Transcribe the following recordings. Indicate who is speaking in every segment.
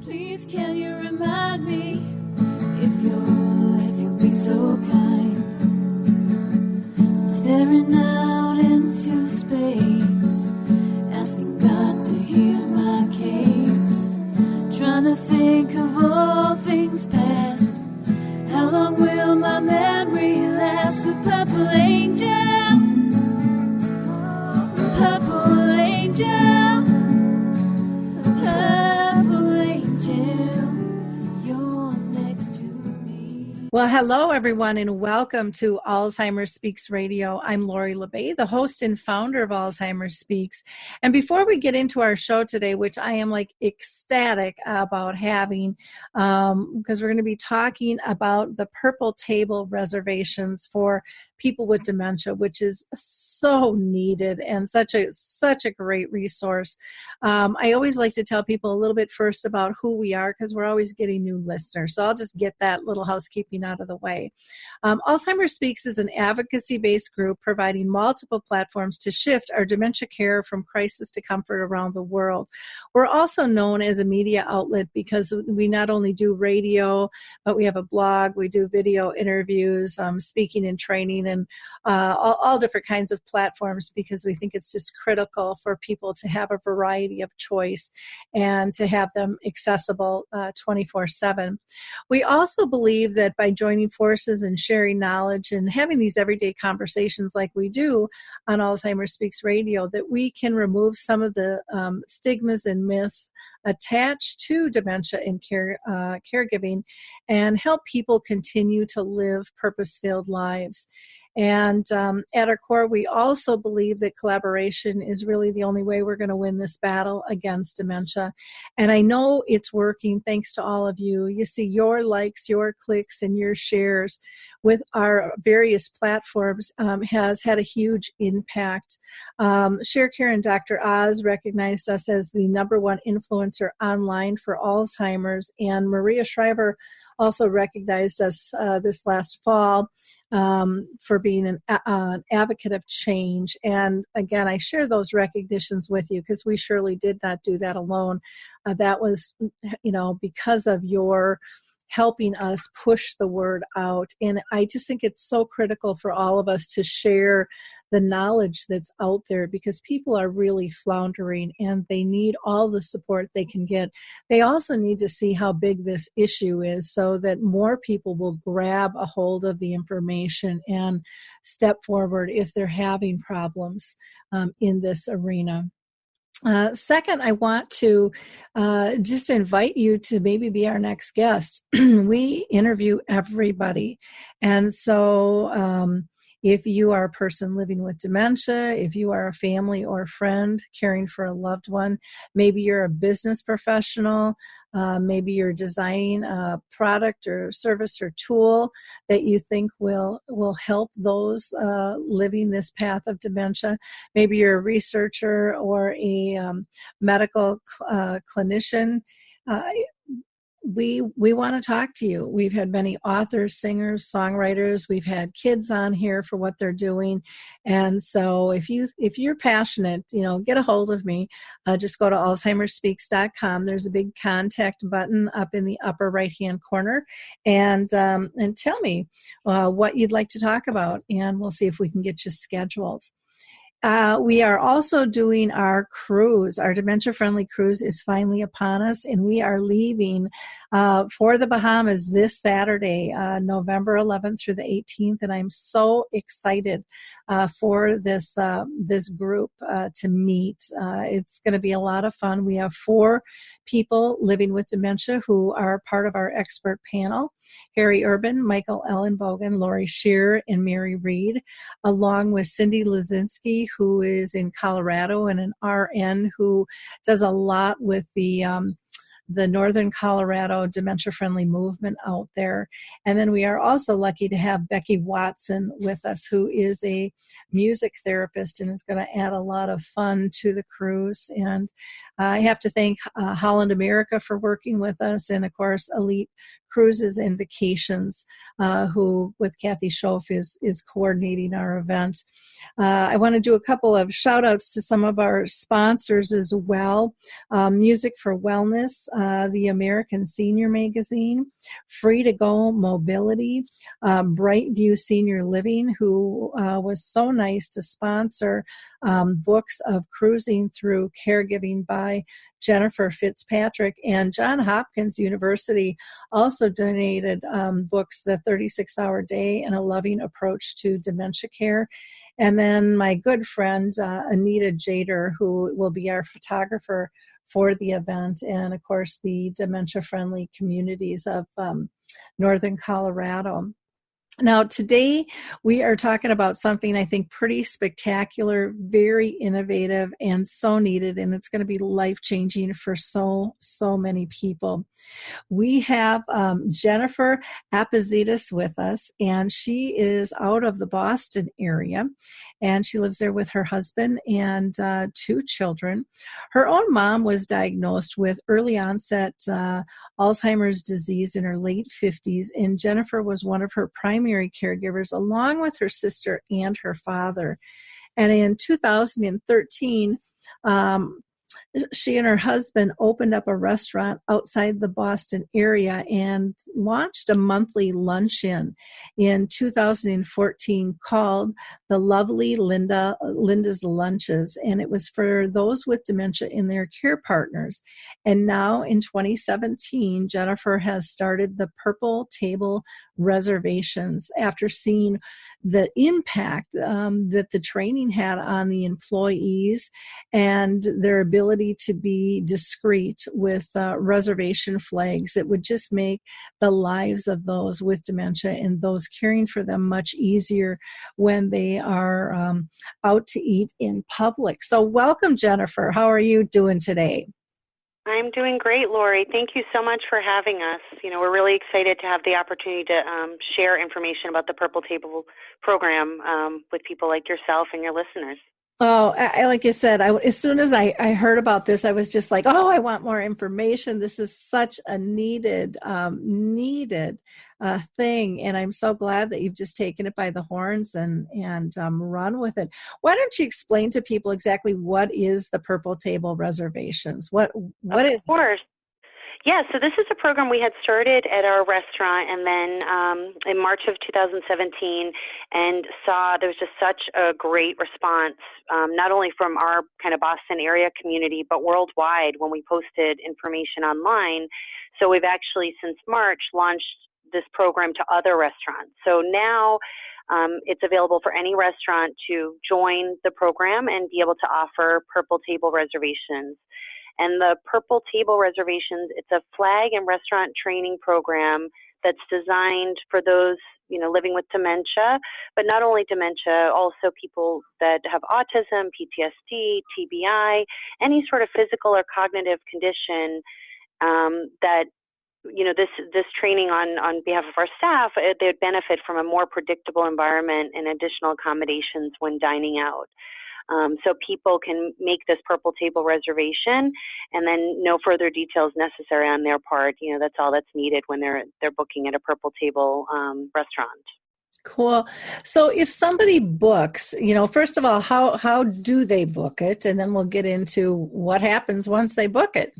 Speaker 1: Please can you remind me if you'll be so kind, staring out into space, asking God to hear my case, trying to think of all things past. How long will my memory last? The purple angel, purple angel, purple angel, you're next to me.
Speaker 2: Well, hello, everyone, and welcome to Alzheimer Speaks Radio. I'm Lori LeBay, the host and founder of Alzheimer Speaks. And before we get into our show today, which I am ecstatic about having, because we're going to be talking about the Purple Table Reservations for people with dementia, which is so needed and such a great resource. I always like to tell people a little bit first about who we are, because we're always getting new listeners. So I'll just get that little housekeeping out of the way. Alzheimer Speaks is an advocacy-based group providing multiple platforms to shift our dementia care from crisis to comfort around the world. We're also known as a media outlet because we not only do radio, but we have a blog, we do video interviews, speaking and training, and all different kinds of platforms, because we think it's just critical for people to have a variety of choice and to have them accessible 24/7. We also believe that by joining forces and sharing knowledge and having these everyday conversations like we do on Alzheimer Speaks Radio, that we can remove some of the stigmas and myths attached to dementia and caregiving, and help people continue to live purpose-filled lives. And at our core, we also believe that collaboration is really the only way we're going to win this battle against dementia. And I know it's working thanks to all of you. You see, your likes, your clicks, and your shares with our various platforms has had a huge impact. ShareCare and Dr. Oz recognized us as the #1 influencer online for Alzheimer's, and Maria Shriver also recognized us this last fall for being an advocate of change. And again, I share those recognitions with you because we surely did not do that alone. That was, because of your helping us push the word out. And I just think it's so critical for all of us to share the knowledge that's out there, because people are really floundering and they need all the support they can get. They also need to see how big this issue is so that more people will grab a hold of the information and step forward if they're having problems in this arena. Second, I want to just invite you to maybe be our next guest. We interview everybody. And so if you are a person living with dementia, if you are a family or friend caring for a loved one, maybe you're a business professional, maybe you're designing a product or service or tool that you think will help those living this path of dementia. Maybe you're a researcher or a medical clinician. We want to talk to you. We've had many authors, singers, songwriters. We've had kids on here for what they're doing. And so if you're passionate, get a hold of me. Just go to alzheimerspeaks.com. There's a big contact button up in the upper right-hand corner, and tell me what you'd like to talk about, and we'll see if we can get you scheduled. We are also doing our cruise. Our dementia-friendly cruise is finally upon us, and we are leaving for the Bahamas this Saturday, November 11th through the 18th, and I'm so excited for this group to meet. It's going to be a lot of fun. We have 4 people living with dementia who are part of our expert panel: Harry Urban, Michael Ellenbogen, Lori Shearer, and Mary Reed, along with Cindy Lazinski, who is in Colorado, and an RN who does a lot with the Northern Colorado dementia-friendly movement out there. And then we are also lucky to have Becky Watson with us, who is a music therapist and is going to add a lot of fun to the cruise. And I have to thank Holland America for working with us, and of course Elite Cruises and Vacations, who with Kathy Schoaf is coordinating our event. I want to do a couple of shout outs to some of our sponsors as well. Music for Wellness, the American Senior Magazine, Free to Go Mobility, Brightview Senior Living, who was so nice to sponsor books of cruising through caregiving by Jenifer Fitzpatrick, and Johns Hopkins University also donated books, The 36-Hour Day and a Loving Approach to Dementia Care. And then my good friend, Anita Jader, who will be our photographer for the event, and of course the dementia-friendly communities of Northern Colorado. Now, today we are talking about something I think pretty spectacular, very innovative, and so needed, and it's going to be life-changing for so many people. We have Jenifer Apazidis with us, and she is out of the Boston area, and she lives there with her husband and 2 children. Her own mom was diagnosed with early-onset Alzheimer's disease in her late 50s, and Jenifer was one of her primary caregivers, along with her sister and her father. And in 2013, she and her husband opened up a restaurant outside the Boston area and launched a monthly luncheon in 2014 called The Lovely Linda's Lunches. And it was for those with dementia and their care partners. And now in 2017, Jenifer has started the Purple Table Reservations after seeing the impact that the training had on the employees and their ability to be discreet with reservation flags. It would just make the lives of those with dementia and those caring for them much easier when they are out to eat in public. So welcome, Jenifer. How are you doing today?
Speaker 3: I'm doing great, Lori. Thank you so much for having us. We're really excited to have the opportunity to share information about the Purple Table program with people like yourself and your listeners.
Speaker 2: Oh, like I said, as soon as I heard about this, I was just like, oh, I want more information. This is such a needed thing. And I'm so glad that you've just taken it by the horns and run with it. Why don't you explain to people exactly what is the Purple Table Reservations? What is? Of
Speaker 3: course. Yeah, so this is a program we had started at our restaurant, and then in March of 2017, and saw there was just such a great response, not only from our kind of Boston area community, but worldwide when we posted information online. So we've actually, since March, launched this program to other restaurants. So now it's available for any restaurant to join the program and be able to offer Purple Table Reservations. And the Purple Table Reservations, it's a flag and restaurant training program that's designed for those, living with dementia, but not only dementia, also people that have autism, PTSD, TBI, any sort of physical or cognitive condition that, this training on behalf of our staff, they'd benefit from a more predictable environment and additional accommodations when dining out. So people can make this Purple Table reservation, and then no further details necessary on their part. That's all that's needed when they're booking at a Purple Table restaurant.
Speaker 2: Cool. So if somebody books, first of all, how do they book it? And then we'll get into what happens once they book it.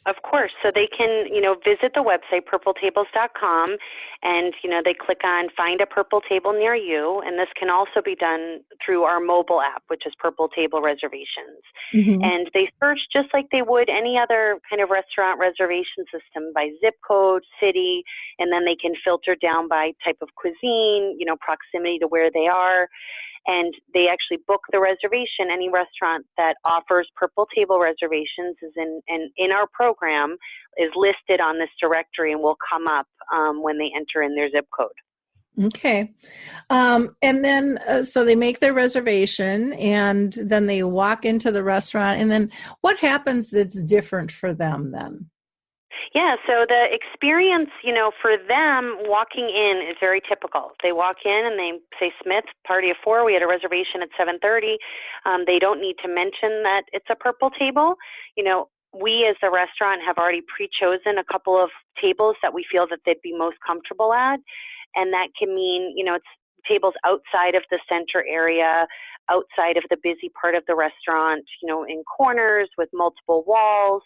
Speaker 3: Of course. So they can, visit the website, purpletables.com, and, they click on Find a Purple Table Near You. And this can also be done through our mobile app, which is Purple Table Reservations. Mm-hmm. And they search just like they would any other kind of restaurant reservation system by zip code, city, and then they can filter down by type of cuisine, proximity to where they are. And they actually book the reservation. Any restaurant that offers Purple Table Reservations is in our program is listed on this directory and will come up when they enter in their zip code.
Speaker 2: Okay. And then, so they make their reservation and then they walk into the restaurant. And then what happens that's different for them then?
Speaker 3: Yeah, so the experience, for them, walking in is very typical. They walk in and they say, Smith, party of 4, we had a reservation at 7:30. They don't need to mention that it's a Purple Table. we as the restaurant have already pre-chosen a couple of tables that we feel that they'd be most comfortable at. And that can mean, it's tables outside of the center area, outside of the busy part of the restaurant, in corners with multiple walls,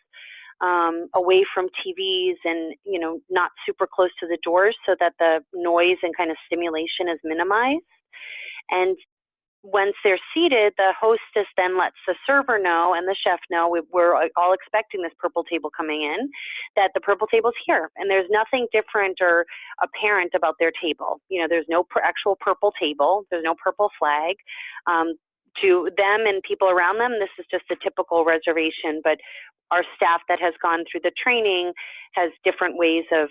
Speaker 3: away from TVs and, not super close to the doors so that the noise and kind of stimulation is minimized. And once they're seated, the hostess then lets the server know and the chef know, we're all expecting this purple table coming in, that the purple table's here. And there's nothing different or apparent about their table. There's no actual purple table. There's no purple flag. To them and people around them, this is just a typical reservation. But our staff that has gone through the training has different ways of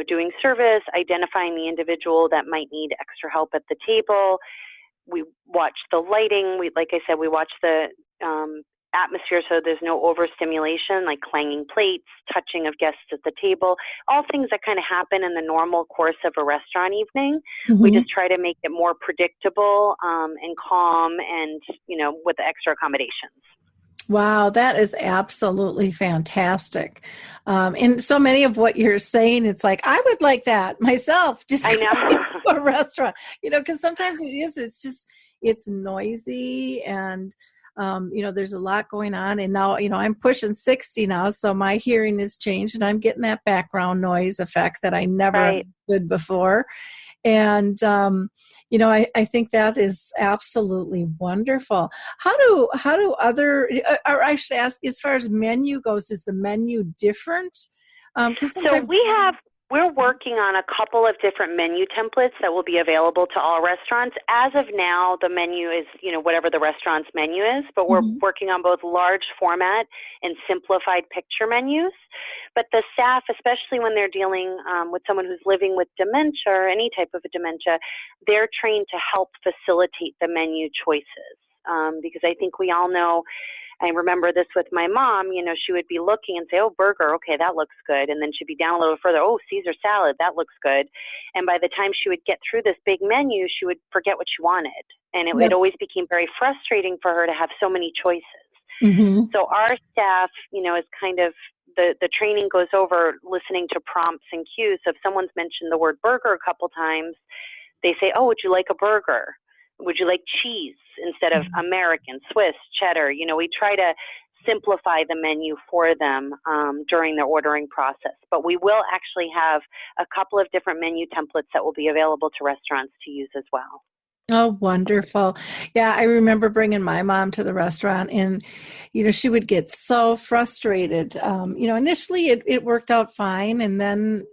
Speaker 3: doing service, identifying the individual that might need extra help at the table. We watch the lighting. Like I said, we watch the atmosphere so there's no overstimulation, like clanging plates, touching of guests at the table, all things that kind of happen in the normal course of a restaurant evening. Mm-hmm. We just try to make it more predictable and calm and, with the extra accommodations.
Speaker 2: Wow, that is absolutely fantastic. And so many of what you're saying, it's like, I would like that myself, just
Speaker 3: I know.
Speaker 2: To a restaurant, because sometimes it's noisy and, there's a lot going on. And now, I'm pushing 60 now, so my hearing has changed and I'm getting that background noise effect that I never did before. And, I think that is absolutely wonderful. How do other, or I should ask, as far as menu goes, is the menu different?
Speaker 3: So we're working on a couple of different menu templates that will be available to all restaurants. As of now, the menu is, whatever the restaurant's menu is, but we're working on both large format and simplified picture menus. But the staff, especially when they're dealing with someone who's living with dementia or any type of a dementia, they're trained to help facilitate the menu choices. Because I think we all know, I remember this with my mom, she would be looking and say, oh, burger, okay, that looks good. And then she'd be down a little further, oh, Caesar salad, that looks good. And by the time she would get through this big menu, she would forget what she wanted. And it always became very frustrating for her to have so many choices. Mm-hmm. So our staff, is kind of, the training goes over listening to prompts and cues. So if someone's mentioned the word burger a couple times, they say, oh, would you like a burger? Would you like cheese instead of American, Swiss, cheddar? We try to simplify the menu for them during their ordering process. But we will actually have a couple of different menu templates that will be available to restaurants to use as well.
Speaker 2: Oh, wonderful. Yeah, I remember bringing my mom to the restaurant and, she would get so frustrated. Initially it worked out fine. And then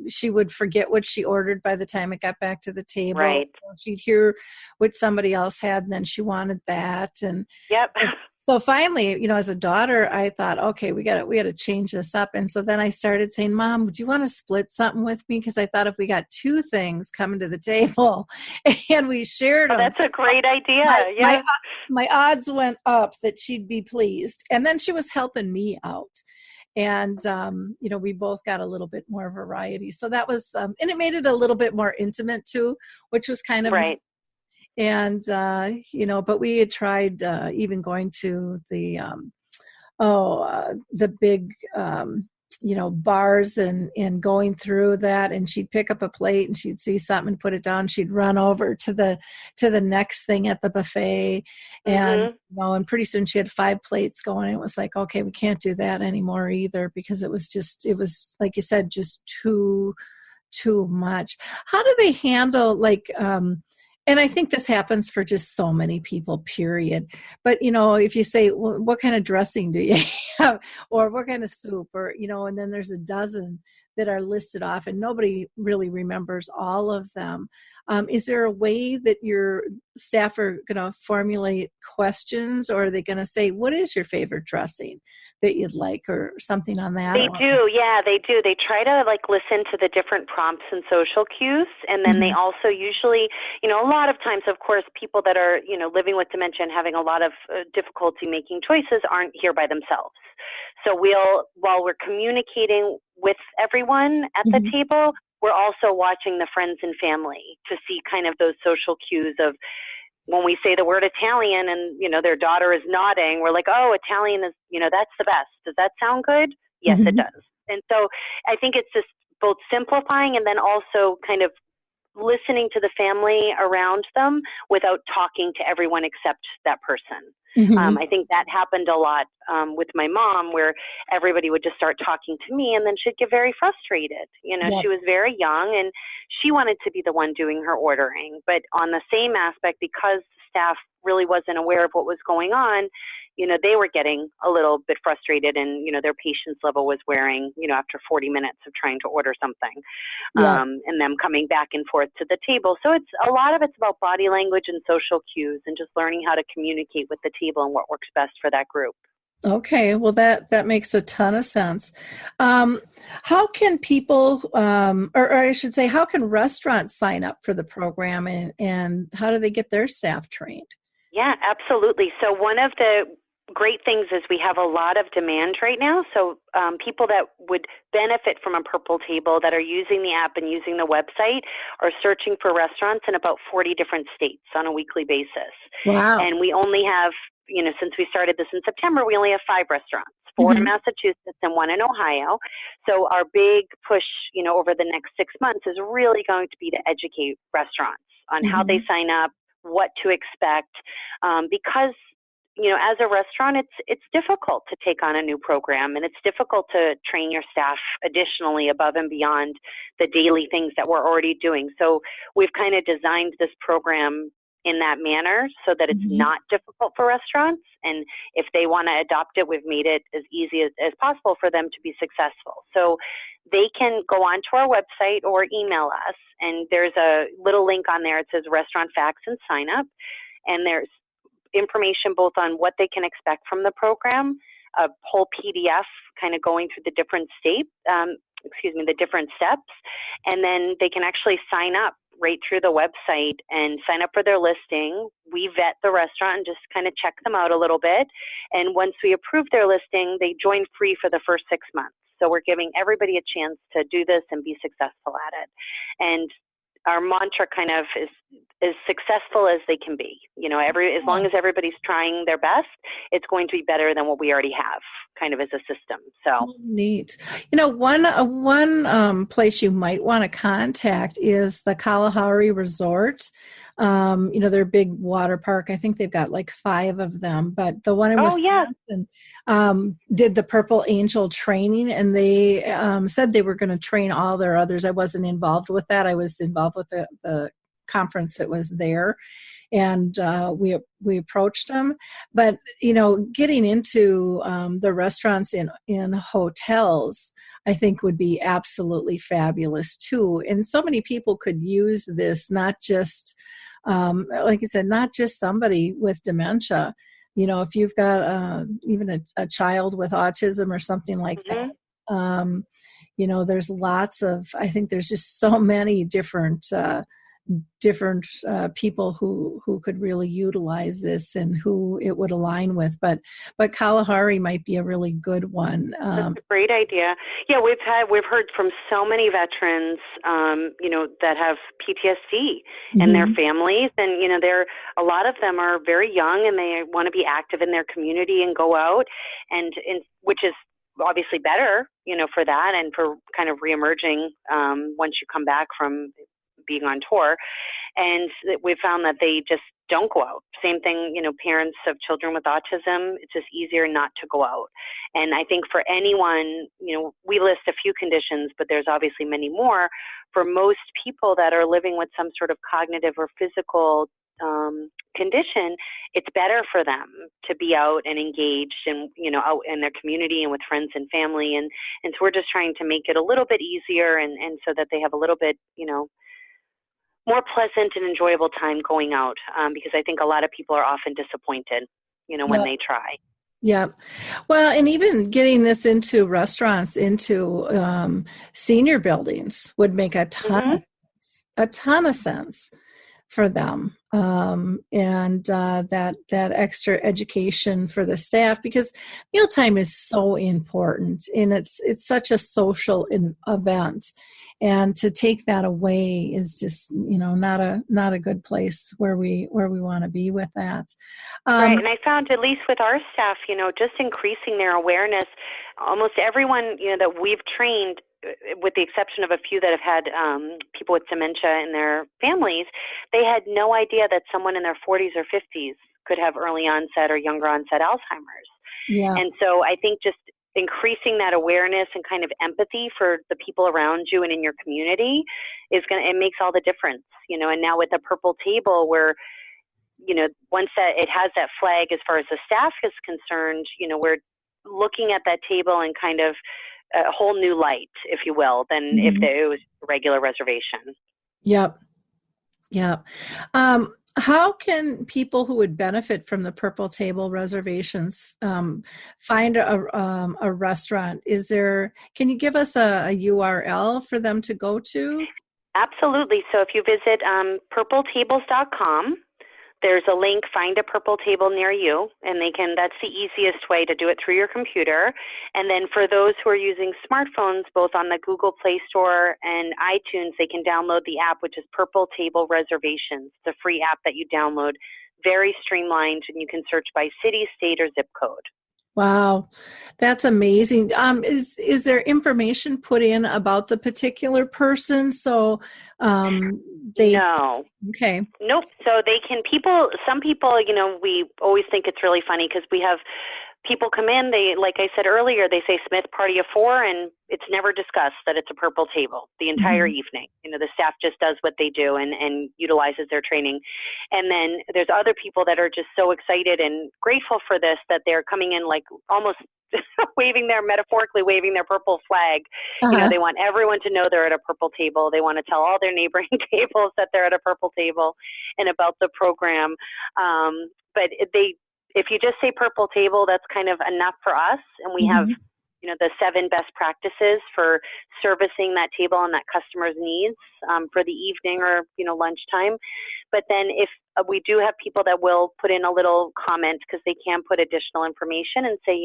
Speaker 2: she would forget what she ordered by the time it got back to the table.
Speaker 3: Right.
Speaker 2: She'd hear what somebody else had and then she wanted that. And
Speaker 3: yep.
Speaker 2: So finally, as a daughter, I thought, okay, we got to change this up. And so then I started saying, Mom, would you want to split something with me? Because I thought if we got two things coming to the table and we shared them.
Speaker 3: That's a great idea.
Speaker 2: My odds went up that she'd be pleased. And then she was helping me out. And, we both got a little bit more variety. So that was, and it made it a little bit more intimate too, which was kind of
Speaker 3: right.
Speaker 2: And, but we had tried even going to the big, bars and going through that. And she'd pick up a plate and she'd see something and put it down. She'd run over to the next thing at the buffet. And, and pretty soon she had 5 plates going. It was like, okay, we can't do that anymore either because it was like you said, just too much. How do they handle and I think this happens for just so many people, period. But, if you say, well, what kind of dressing do you have? Or what kind of soup? Or, and then there's a dozen that are listed off and nobody really remembers all of them. Is there a way that your staff are going to formulate questions or are they going to say, what is your favorite dressing that you'd like or something on that?
Speaker 3: They do. Yeah, they do. They try to listen to the different prompts and social cues. And then they also usually, a lot of times, of course, people that are, living with dementia and having a lot of difficulty making choices aren't here by themselves. So while we're communicating with everyone at the table, we're also watching the friends and family to see kind of those social cues of, when we say the word Italian and, their daughter is nodding, we're like, oh, Italian is, that's the best. Does that sound good? Yes, it does. And so I think it's just both simplifying and then also kind of listening to the family around them without talking to everyone except that person. I think that happened a lot with my mom, where everybody would just start talking to me and then she'd get very frustrated. She was very young and she wanted to be the one doing her ordering. But on the same aspect, because staff really wasn't aware of what was going on, they were getting a little bit frustrated and, their patience level was wearing, after 40 minutes of trying to order something, and them coming back and forth to the table. So it's a lot of it's about body language and social cues and just learning how to communicate with the table and what works best for that group.
Speaker 2: Okay, well, that makes a ton of sense. How can people, or I should say, how can restaurants sign up for the program and how do they get their staff trained?
Speaker 3: Yeah, absolutely. So one of the great things is we have a lot of demand right now. So people that would benefit from a Purple Table that are using the app and using the website are searching for restaurants in about 40 different states on a weekly basis.
Speaker 2: Wow.
Speaker 3: And we only have, since we started this in September, we only have 5 restaurants, 4 in Massachusetts and 1 in Ohio. So our big push, over the next 6 months is really going to be to educate restaurants on how they sign up, what to expect, because as a restaurant, it's difficult to take on a new program, and it's difficult to train your staff additionally above and beyond the daily things that we're already doing. So we've kind of designed this program in that manner so that it's not difficult for restaurants. And if they want to adopt it, we've made it as easy as possible for them to be successful. So they can go onto our website or email us, and there's a little link on there. It says Restaurant Facts and Sign Up, and there's information both on what they can expect from the program, a whole PDF kind of going through the different the different steps, and then they can actually sign up right through the website and sign up for their listing. We vet the restaurant and just kind of check them out a little bit, and once we approve their listing, they join free for the first 6 months. So we're giving everybody a chance to do this and be successful at it. And our mantra kind of is as successful as they can be. As long as everybody's trying their best, it's going to be better than what we already have, kind of as a system. So
Speaker 2: neat. One place you might want to contact is the Kalahari Resort. Their big water park. I think they've got like 5 of them, but the one in Wisconsin did the Purple Angel training, and they said they were going to train all their others. I wasn't involved with that. I was involved with the conference that was there, and we approached them. But getting into the restaurants in hotels, I think would be absolutely fabulous too. And so many people could use this, not just like I said, not just somebody with dementia. If you've got even a child with autism or something like that, there's lots of, I think there's just so many different people who could really utilize this and who it would align with. But Kalahari might be a really good one.
Speaker 3: That's a great idea. Yeah, we've heard from so many veterans, that have PTSD and their families, and a lot of them are very young and they want to be active in their community and go out, and which is obviously better, for that and for kind of reemerging once you come back from being on tour. And we found that they just don't go out. Same thing, parents of children with autism, it's just easier not to go out. And I think for anyone, we list a few conditions, but there's obviously many more. For most people that are living with some sort of cognitive or physical condition, it's better for them to be out and engaged and, out in their community and with friends and family. And so we're just trying to make it a little bit easier and so that they have a little bit, more pleasant and enjoyable time going out, because I think a lot of people are often disappointed, when they try.
Speaker 2: Yeah. Well, and even getting this into restaurants, into senior buildings would make a ton of sense for them. And that extra education for the staff, because mealtime is so important, and it's such a social event. And to take that away is just, not a good place where we want to be with that.
Speaker 3: Right, and I found, at least with our staff, just increasing their awareness. Almost everyone, that we've trained, with the exception of a few that have had people with dementia in their families, they had no idea that someone in their 40s or 50s could have early onset or younger onset Alzheimer's.
Speaker 2: Yeah.
Speaker 3: And so I think just increasing that awareness and kind of empathy for the people around you and in your community it makes all the difference, and now with the Purple Table, where, once that it has that flag as far as the staff is concerned, we're looking at that table in kind of a whole new light, if you will, than if it was a regular reservation.
Speaker 2: Yep. How can people who would benefit from the Purple Table Reservations find a restaurant? Can you give us a URL for them to go to?
Speaker 3: Absolutely. So if you visit purpletables.com, there's a link, find a Purple Table near you, and that's the easiest way to do it through your computer. And then for those who are using smartphones, both on the Google Play Store and iTunes, they can download the app, which is Purple Table Reservations. It's a free app that you download, very streamlined, and you can search by city, state, or zip code.
Speaker 2: Wow, that's amazing. Is there information put in about the particular person? So
Speaker 3: No.
Speaker 2: Okay.
Speaker 3: Nope. So some people, we always think it's really funny because we have people come in, like I said earlier, they say Smith party of 4, and it's never discussed that it's a Purple Table the entire evening. The staff just does what they do and utilizes their training. And then there's other people that are just so excited and grateful for this that they're coming in like almost metaphorically waving their purple flag. They want everyone to know they're at a Purple Table. They want to tell all their neighboring tables that they're at a Purple Table and about the program. But if you just say Purple Table, that's kind of enough for us. And we have, the 7 best practices for servicing that table and that customer's needs for the evening or, lunchtime. But then if we do have people that will put in a little comment, because they can put additional information and say,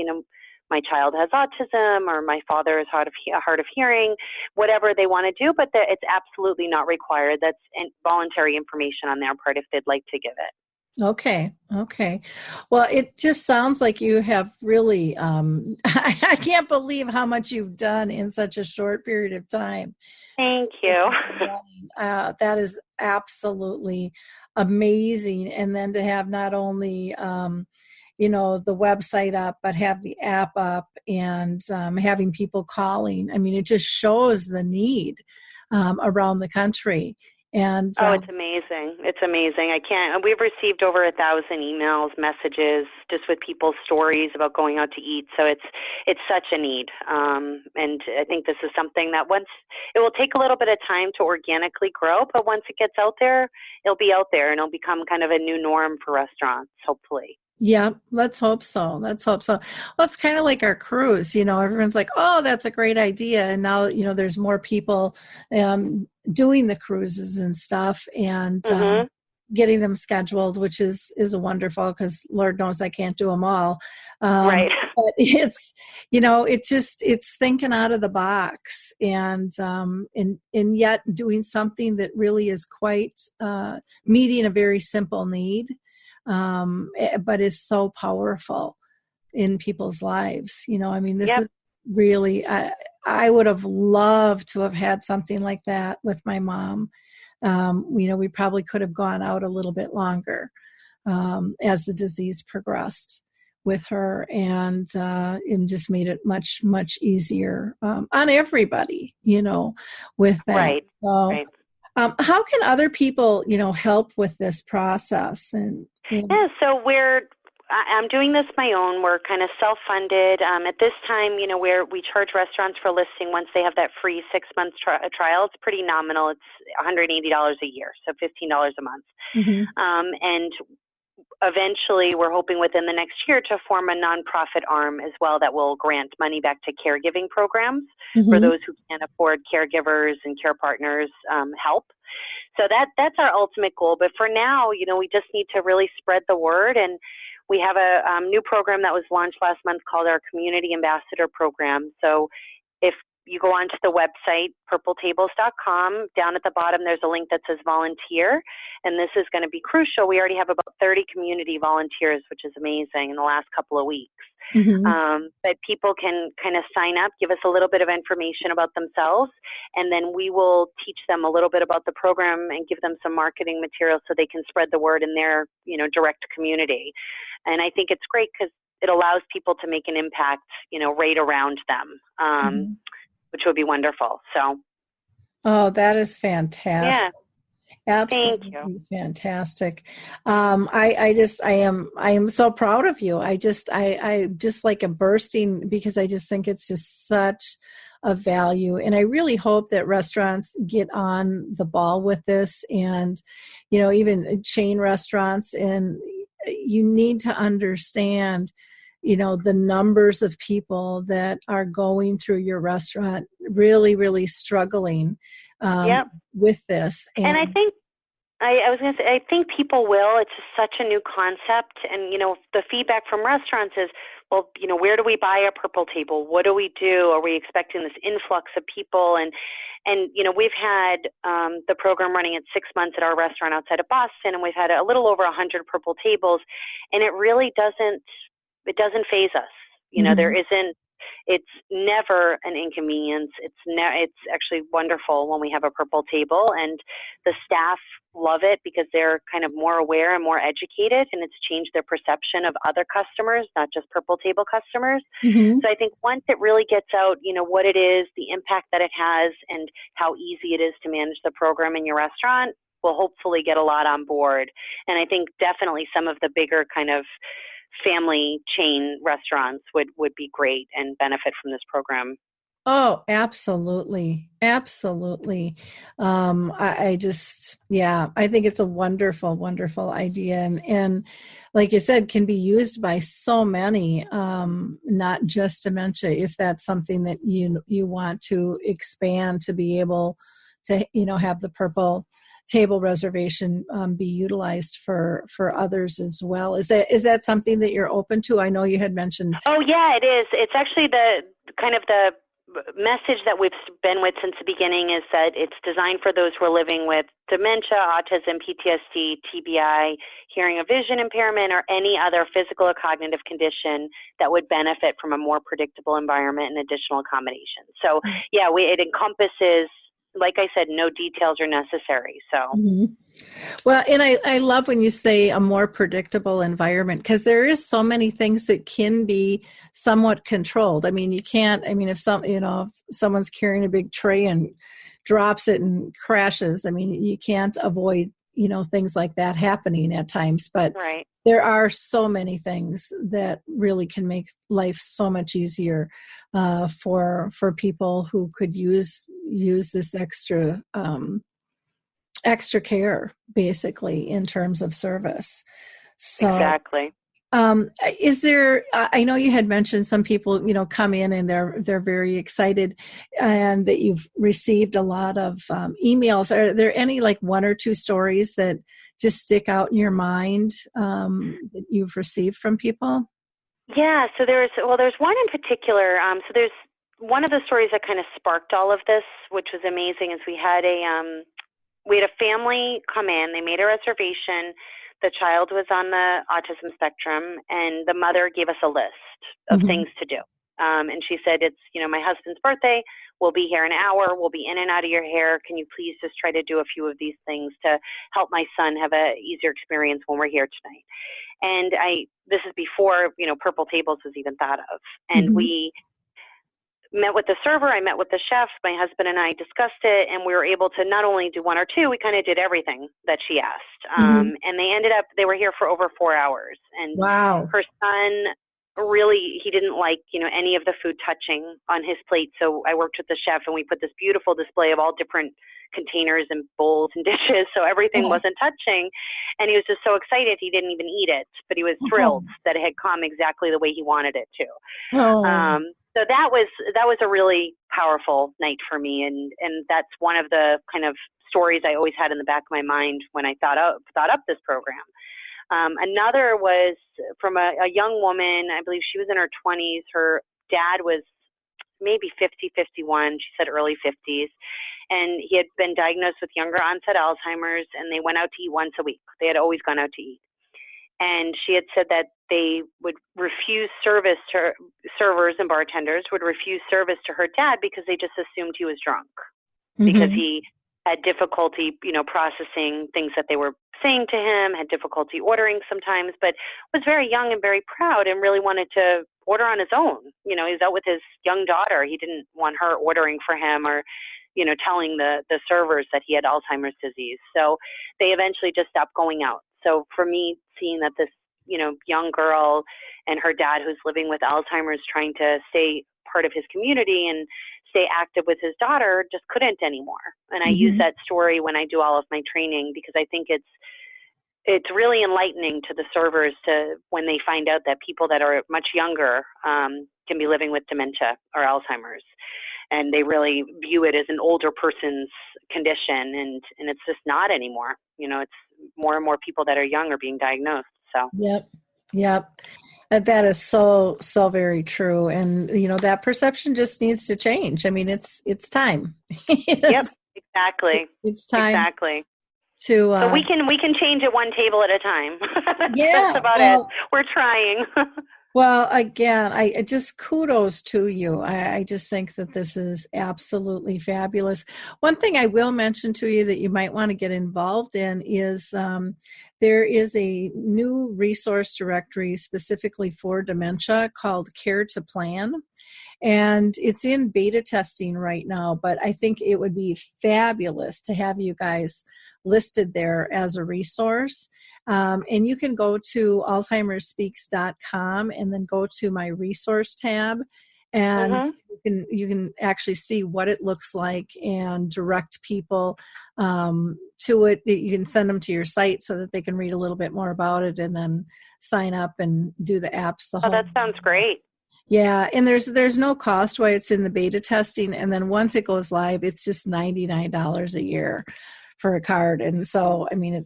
Speaker 3: my child has autism, or my father is hard of hearing, whatever they want to do, but it's absolutely not required. That's voluntary information on their part if they'd like to give it.
Speaker 2: Okay. Well, it just sounds like you have really, I can't believe how much you've done in such a short period of time.
Speaker 3: Thank you.
Speaker 2: That is absolutely amazing. And then to have not only, the website up, but have the app up and having people calling. I mean, it just shows the need around the country. And
Speaker 3: it's amazing. It's amazing. We've received over 1,000 emails, messages, just with people's stories about going out to eat. So it's such a need. And I think this is something that it will take a little bit of time to organically grow, but once it gets out there, it'll be out there and it'll become kind of a new norm for restaurants, hopefully.
Speaker 2: Yeah, let's hope so. Well, it's kind of like our cruise, everyone's like, oh, that's a great idea. And now, there's more people doing the cruises and stuff and getting them scheduled, which is wonderful because Lord knows I can't do them all.
Speaker 3: Right.
Speaker 2: But it's thinking out of the box and yet doing something that really is quite meeting a very simple need. But is so powerful in people's lives. This is really, I would have loved to have had something like that with my mom. We probably could have gone out a little bit longer as the disease progressed with her and just made it much, much easier on everybody, with that.
Speaker 3: Right.
Speaker 2: So,
Speaker 3: right.
Speaker 2: How can other people, help with this process?
Speaker 3: Yeah, so I'm doing this my own. We're kind of self-funded. At this time, where we charge restaurants for listing once they have that free 6-month trial. It's pretty nominal. It's $180 a year, so $15 a month. And eventually, we're hoping within the next year to form a nonprofit arm as well that will grant money back to caregiving programs for those who can't afford caregivers and care partners help. So that's our ultimate goal. But for now, we just need to really spread the word. And we have a new program that was launched last month called our Community Ambassador Program. So if you go onto the website, purpletables.com. Down at the bottom, there's a link that says volunteer, and this is going to be crucial. We already have about 30 community volunteers, which is amazing, in the last couple of weeks.
Speaker 2: Mm-hmm.
Speaker 3: But people can kind of sign up, give us a little bit of information about themselves, and then we will teach them a little bit about the program and give them some marketing material so they can spread the word in their, direct community. And I think it's great because it allows people to make an impact, right around them, which would be wonderful. So.
Speaker 2: Oh, that is fantastic.
Speaker 3: Yeah.
Speaker 2: Absolutely.
Speaker 3: Thank you.
Speaker 2: Fantastic. I am so proud of you. I just like a bursting, because I just think it's just such a value. And I really hope that restaurants get on the ball with this, and, even chain restaurants. And you need to understand, the numbers of people that are going through your restaurant, really, really struggling with this.
Speaker 3: And I think, I was going to say, I think people will. It's just such a new concept. And, the feedback from restaurants is, well, where do we buy a Purple Table? What do we do? Are we expecting this influx of people? And we've had the program running at 6 months at our restaurant outside of Boston, and we've had a little over 100 Purple Tables, and it really doesn't faze us. There isn't. It's never an inconvenience. It's actually wonderful when we have a Purple Table, and the staff love it because they're kind of more aware and more educated, and it's changed their perception of other customers, not just Purple Table customers. So I think once it really gets out, what it is, the impact that it has, and how easy it is to manage the program in your restaurant, we'll hopefully get a lot on board. And I think definitely some of the bigger kind of family chain restaurants would be great and benefit from this program.
Speaker 2: Oh, absolutely. Absolutely. I think it's a wonderful, wonderful idea. And like you said, can be used by so many, not just dementia, if that's something that you want to expand to be able to, have the Purple Table reservation be utilized for others as well. Is that something that you're open to? I know you had mentioned.
Speaker 3: Oh yeah, it is. It's actually the message that we've been with since the beginning is that it's designed for those who are living with dementia, autism, PTSD, TBI, hearing or vision impairment, or any other physical or cognitive condition that would benefit from a more predictable environment and additional accommodations. So yeah, it encompasses, like I said, no details are necessary. So,
Speaker 2: Well, and I love when you say a more predictable environment, because there is so many things that can be somewhat controlled. I mean, you can't. I mean, if someone's carrying a big tray and drops it and crashes, I mean, you can't avoid things like that happening at times. But
Speaker 3: right.
Speaker 2: There are so many things that really can make life so much easier for people who could use this extra care, basically, in terms of service. So,
Speaker 3: exactly.
Speaker 2: Is there? I know you had mentioned some people, come in and they're very excited, and that you've received a lot of emails. Are there any like one or two stories that just stick out in your mind that you've received from people?
Speaker 3: Yeah. So there's one in particular. So there's one of the stories that kind of sparked all of this, which was amazing. Is we had a family come in. They made a reservation. The child was on the autism spectrum, and the mother gave us a list of things to do. And she said, it's, my husband's birthday. We'll be here an hour. We'll be in and out of your hair. Can you please just try to do a few of these things to help my son have a easier experience when we're here tonight? And this is before, Purple Tables was even thought of. And we met with the server, I met with the chef, my husband and I discussed it, and we were able to not only do one or two, we kind of did everything that she asked. And they were here for over 4 hours. And
Speaker 2: wow.
Speaker 3: Her son really, he didn't like, any of the food touching on his plate. So I worked with the chef, and we put this beautiful display of all different containers and bowls and dishes, so everything wasn't touching. And he was just so excited he didn't even eat it, but he was thrilled that it had come exactly the way he wanted it to. So that was a really powerful night for me, and that's one of the kind of stories I always had in the back of my mind when I thought up this program. Another was from a young woman. I believe she was in her 20s. Her dad was maybe 50, 51. She said early 50s. And he had been diagnosed with younger onset Alzheimer's, and they went out to eat once a week. They had always gone out to eat. And she had said that they would refuse service to her, servers and bartenders would refuse service to her dad because they just assumed he was drunk, because he had difficulty, processing things that they were saying to him, had difficulty ordering sometimes, but was very young and very proud and really wanted to order on his own. He was out with his young daughter. He didn't want her ordering for him or, telling the servers that he had Alzheimer's disease. So they eventually just stopped going out. So for me, seeing that this, young girl and her dad who's living with Alzheimer's trying to stay part of his community and stay active with his daughter just couldn't anymore. And I use that story when I do all of my training, because I think it's really enlightening to the servers to when they find out that people that are much younger can be living with dementia or Alzheimer's. And they really view it as an older person's condition, and it's just not anymore. It's more and more people that are young are being diagnosed. So
Speaker 2: Yep. That is so very true. And that perception just needs to change. I mean, it's time.
Speaker 3: Yep, exactly.
Speaker 2: It's time.
Speaker 3: Exactly.
Speaker 2: So
Speaker 3: we can change it one table at a time.
Speaker 2: Yeah.
Speaker 3: That's about it. We're trying.
Speaker 2: Well, again, I just kudos to you. I just think that this is absolutely fabulous. One thing I will mention to you that you might want to get involved in is there is a new resource directory specifically for dementia called Care to Plan. And it's in beta testing right now, but I think it would be fabulous to have you guys listed there as a resource. And you can go to alzheimersspeaks.com and then go to my resource tab, and you can actually see what it looks like and direct people to it. You can send them to your site so that they can read a little bit more about it and then sign up and do the apps.
Speaker 3: That sounds great.
Speaker 2: Yeah, and there's no cost while it's in the beta testing, and then once it goes live, it's just $99 a year for a card. And so, I mean,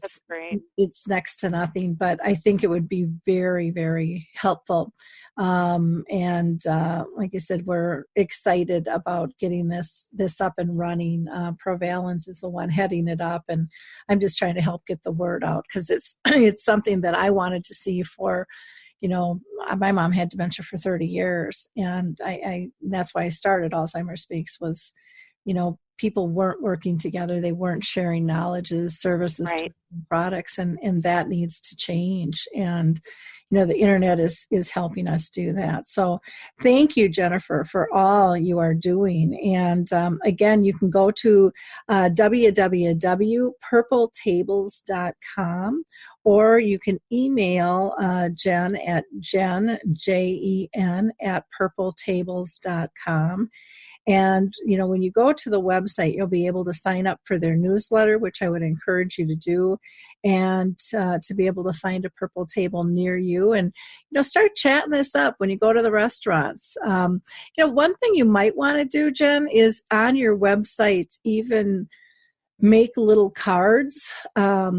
Speaker 2: it's next to nothing, but I think it would be very, very helpful. And like I said, we're excited about getting this up and running. Provalence is the one heading it up, and I'm just trying to help get the word out, because it's something that I wanted to see for, my mom had dementia for 30 years, and I that's why I started Alzheimer's Speaks was, people weren't working together. They weren't sharing knowledges, services, products, and that needs to change. And, the internet is helping us do that. So thank you, Jenifer, for all you are doing. And again, you can go to www.purpletables.com, or you can email Jen at Jen, at purpletables.com. And, when you go to the website, you'll be able to sign up for their newsletter, which I would encourage you to do, and to be able to find a Purple Table near you, and, start chatting this up when you go to the restaurants. One thing you might want to do, Jen, is on your website, even make little cards, a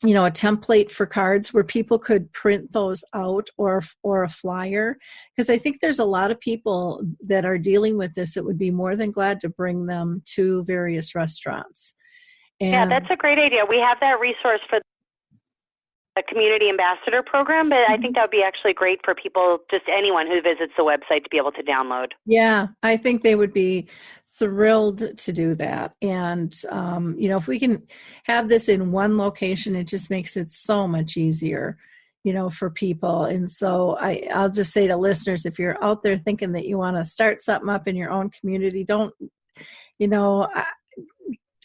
Speaker 2: template for cards where people could print those out, or a flyer. Because I think there's a lot of people that are dealing with this that would be more than glad to bring them to various restaurants. And
Speaker 3: that's a great idea. We have that resource for the Community Ambassador Program, but I think that would be actually great for people, just anyone who visits the website, to be able to download. Yeah,
Speaker 2: I think they would be thrilled to do that. And, if we can have this in one location, it just makes it so much easier, for people. And so I'll just say to listeners, if you're out there thinking that you want to start something up in your own community, don't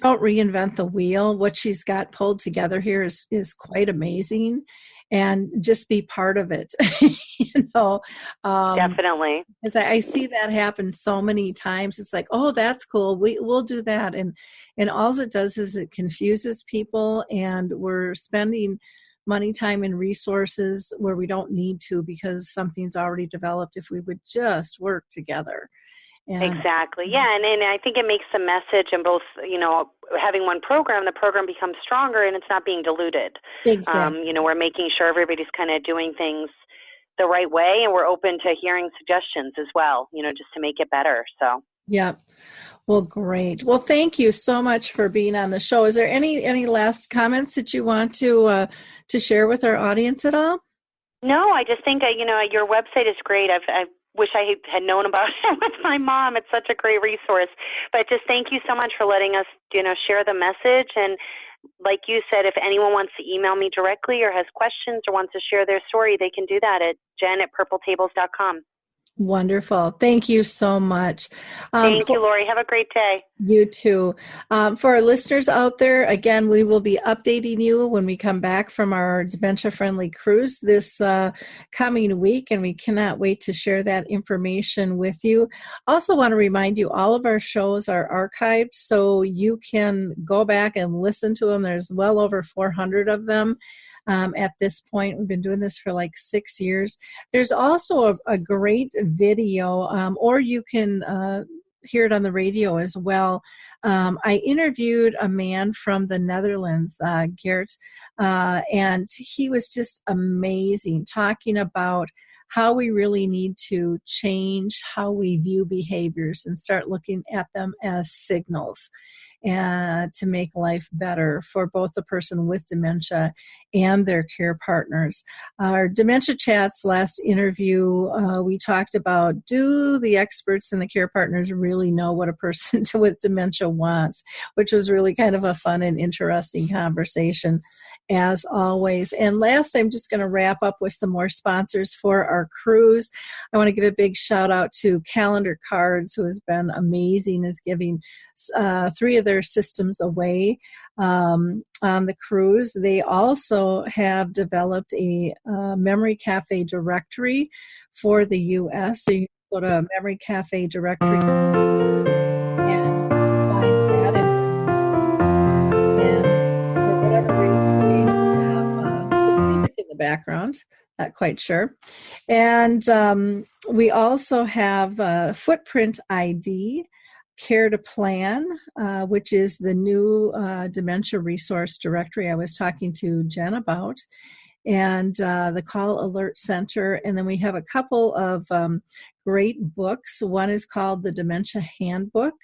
Speaker 2: reinvent the wheel. What she's got pulled together here is quite amazing. And just be part of it,
Speaker 3: Definitely.
Speaker 2: Because I see that happen so many times. It's like, oh, that's cool. We'll do that. And all it does is it confuses people, and we're spending money, time, and resources where we don't need to, because something's already developed if we would just work together.
Speaker 3: Exactly. Yeah. And I think it makes the message, and both, having one program, the program becomes stronger and it's not being diluted.
Speaker 2: Exactly.
Speaker 3: We're making sure everybody's kind of doing things the right way, and we're open to hearing suggestions as well, just to make it better. So.
Speaker 2: Yeah. Well, great. Well, thank you so much for being on the show. Is there any last comments that you want to share with our audience at all?
Speaker 3: No, I just think, your website is great. I wish I had known about it with my mom. It's such a great resource. But just thank you so much for letting us, share the message. And like you said, if anyone wants to email me directly or has questions or wants to share their story, they can do that at jen@purpletables.com.
Speaker 2: Wonderful. Thank you so much.
Speaker 3: Thank you, Lori. Have a great day.
Speaker 2: You too. For our listeners out there, again, we will be updating you when we come back from our dementia-friendly cruise this coming week, and we cannot wait to share that information with you. Also want to remind you, all of our shows are archived, so you can go back and listen to them. There's well over 400 of them. At this point, we've been doing this for like 6 years. There's also a great video, or you can hear it on the radio as well. I interviewed a man from the Netherlands, Geert, and he was just amazing, talking about how we really need to change how we view behaviors and start looking at them as signals to make life better for both the person with dementia and their care partners. Our Dementia Chats last interview, we talked about, do the experts and the care partners really know what a person with dementia wants, which was really kind of a fun and interesting conversation, as always. And last, I'm just going to wrap up with some more sponsors for our cruise. I want to give a big shout out to Calendar Cards, who has been amazing, is giving 3 of their systems away on the cruise. They also have developed a Memory Cafe directory for the U.S. So you can go to Memory Cafe directory and find that. And for whatever reason, they have the music in the background. Not quite sure. And we also have Footprint ID, Care to Plan, which is the new dementia resource directory I was talking to Jen about, and the Call Alert Center. And then we have a couple of great books. One is called the Dementia Handbook.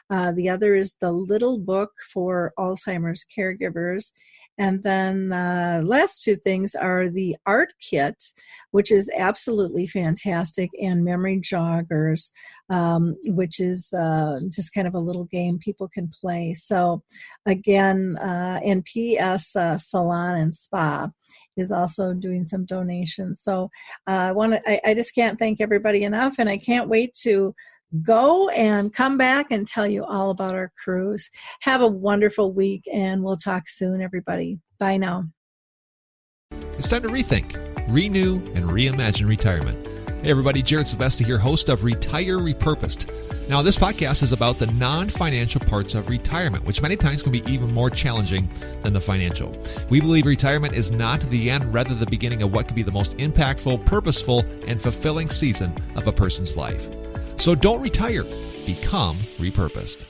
Speaker 2: The other is the Little Book for Alzheimer's Caregivers. And then last 2 things are the Art Kit, which is absolutely fantastic, and Memory Joggers, which is just kind of a little game people can play. So again, and PS Salon and Spa is also doing some donations. So I just can't thank everybody enough, and I can't wait to go and come back and tell you all about our cruise. Have a wonderful week, and we'll talk soon, everybody. Bye now.
Speaker 4: It's time to rethink, renew, and reimagine retirement. Hey everybody, Jared Sylvester here, host of Retire Repurposed. Now, this podcast is about the non-financial parts of retirement, which many times can be even more challenging than the financial. We believe retirement is not the end, rather the beginning of what could be the most impactful, purposeful, and fulfilling season of a person's life. So don't retire, become repurposed.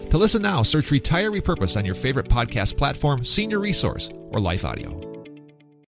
Speaker 4: To listen now, search Retire Repurposed on your favorite podcast platform, Senior Resource, or Life Audio.